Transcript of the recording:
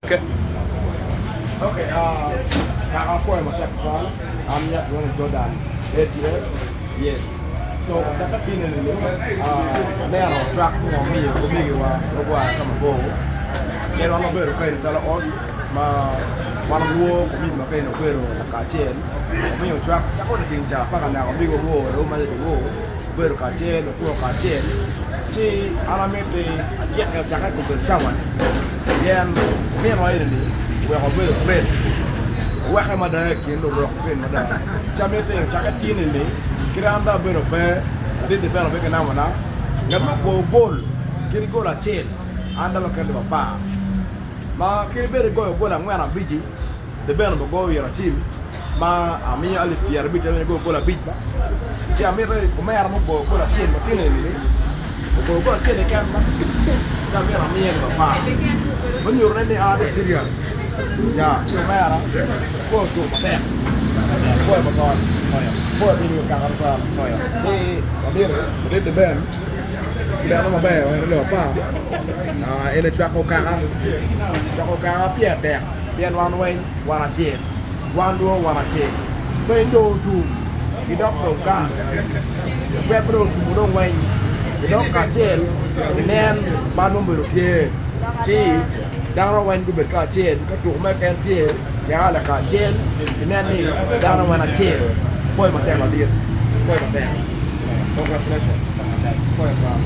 Okay. Okay, I'm for my technical. I'm here running Jordan ATF. Yes. So that been in the they are on track on me, for me, where come and go. They don't know where to kind of tell us, one of the war, me, my kind of where to catch in. Me on track, check out the thing, Japan, now, me go, Roma, go, where to catch in, or catch in. Gee, I made a check of Jacket to the Chawan. Then, me and my we are going to play. We are going to play the rock. Jamaica, Chakatin in me. Kiranda bit of bear. Did the bell of a namana. Gamma go ball. Kiriko la chain. Under the kind of a bar. Ma Kiriberi go and wear a biji. The bell of go your team. Ma Ami Ali Pierre Bit and go a beat. Jamaica, Comero go a chain. Go a chain a camera. Jamaica, me and a bar. When you're really are serious. Yeah, so mera, go to my back. Boy, my God, boy, we will come from Noya. He did the band. He got on my back, I don't know, pa. In the Chacoca, Pierre there. Pierre one way, one a chain. One door, one a chain. When do you don't go down. Web road, you don't wait. You don't catch it. And then, Banum will tear. Gee. Đang quen cái biệt cả trên các chủ mấy cái trên giá là cả trên thì nên đi đang quen là trên phơi mặt đèn là điện phơi mặt đèn congratulations phơi vào